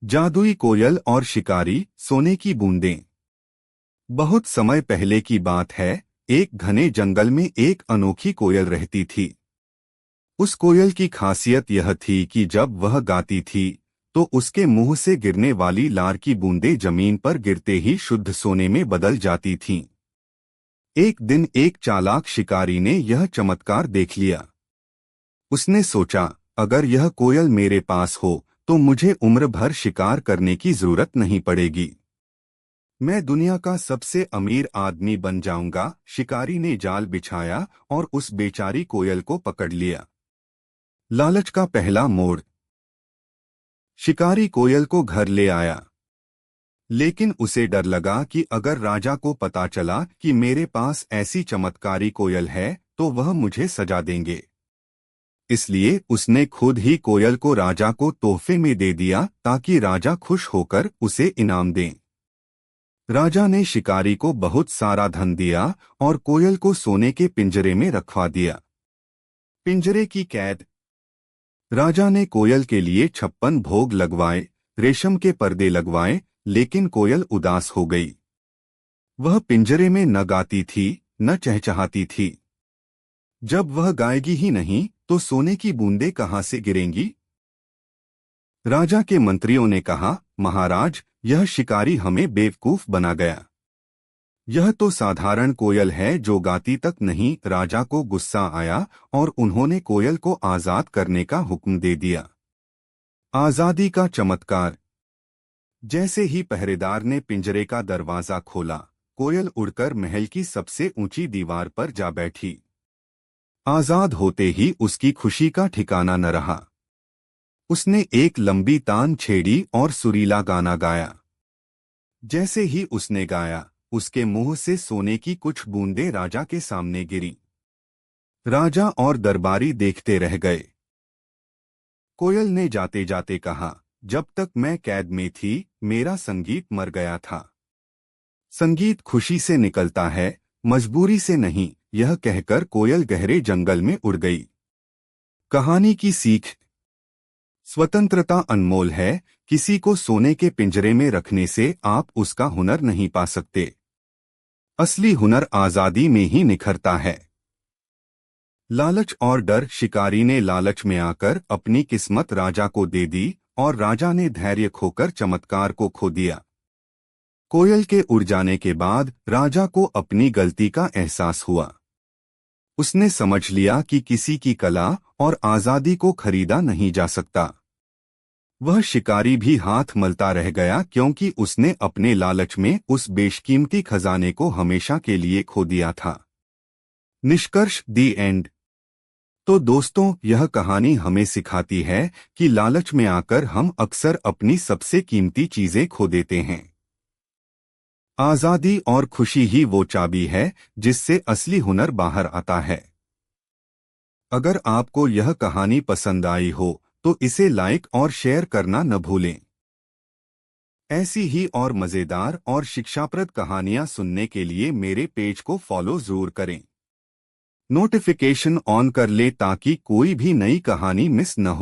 जादुई कोयल और शिकारी, सोने की बूंदें। बहुत समय पहले की बात है। एक घने जंगल में एक अनोखी कोयल रहती थी। उस कोयल की खासियत यह थी कि जब वह गाती थी तो उसके मुंह से गिरने वाली लार की बूंदें जमीन पर गिरते ही शुद्ध सोने में बदल जाती थीं। एक दिन एक चालाक शिकारी ने यह चमत्कार देख लिया। उसने सोचा, अगर यह कोयल मेरे पास हो तो मुझे उम्र भर शिकार करने की जरूरत नहीं पड़ेगी। मैं दुनिया का सबसे अमीर आदमी बन जाऊंगा। शिकारी ने जाल बिछाया और उस बेचारी कोयल को पकड़ लिया। लालच का पहला मोड़। शिकारी कोयल को घर ले आया, लेकिन उसे डर लगा कि अगर राजा को पता चला कि मेरे पास ऐसी चमत्कारी कोयल है तो वह मुझे सजा देंगे। इसलिए उसने खुद ही कोयल को राजा को तोहफे में दे दिया ताकि राजा खुश होकर उसे इनाम दें। राजा ने शिकारी को बहुत सारा धन दिया और कोयल को सोने के पिंजरे में रखवा दिया। पिंजरे की कैद। राजा ने कोयल के लिए 56 भोग लगवाए, रेशम के पर्दे लगवाए, लेकिन कोयल उदास हो गई। वह पिंजरे में न गाती थी, न चहचहाती थी। जब वह गाएगी ही नहीं तो सोने की बूंदें कहां से गिरेंगी? राजा के मंत्रियों ने कहा, महाराज, यह शिकारी हमें बेवकूफ बना गया। यह तो साधारण कोयल है जो गाती तक नहीं। राजा को गुस्सा आया और उन्होंने कोयल को आजाद करने का हुक्म दे दिया। आजादी का चमत्कार। जैसे ही पहरेदार ने पिंजरे का दरवाजा खोला, कोयल उड़कर महल की सबसे ऊंची दीवार पर जा बैठी। आजाद होते ही उसकी खुशी का ठिकाना न रहा। उसने एक लंबी तान छेड़ी और सुरीला गाना गाया। जैसे ही उसने गाया, उसके मुंह से सोने की कुछ बूंदें राजा के सामने गिरी। राजा और दरबारी देखते रह गए। कोयल ने जाते जाते कहा, जब तक मैं कैद में थी मेरा संगीत मर गया था। संगीत खुशी से निकलता है, मजबूरी से नहीं। यह कहकर कोयल गहरे जंगल में उड़ गई। कहानी की सीख। स्वतंत्रता अनमोल है। किसी को सोने के पिंजरे में रखने से आप उसका हुनर नहीं पा सकते। असली हुनर आजादी में ही निखरता है। लालच और डर। शिकारी ने लालच में आकर अपनी किस्मत राजा को दे दी और राजा ने धैर्य खोकर चमत्कार को खो दिया। कोयल के उड़ जाने के बाद राजा को अपनी गलती का एहसास हुआ। उसने समझ लिया कि किसी की कला और आजादी को खरीदा नहीं जा सकता। वह शिकारी भी हाथ मलता रह गया क्योंकि उसने अपने लालच में उस बेशकीमती खजाने को हमेशा के लिए खो दिया था। निष्कर्ष, दी एंड। तो दोस्तों, यह कहानी हमें सिखाती है कि लालच में आकर हम अक्सर अपनी सबसे कीमती चीजें खो देते हैं। आजादी और खुशी ही वो चाबी है जिससे असली हुनर बाहर आता है। अगर आपको यह कहानी पसंद आई हो तो इसे लाइक और शेयर करना न भूलें। ऐसी ही और मजेदार और शिक्षाप्रद कहानियां सुनने के लिए मेरे पेज को फॉलो जरूर करें। नोटिफिकेशन ऑन कर ले ताकि कोई भी नई कहानी मिस न हो।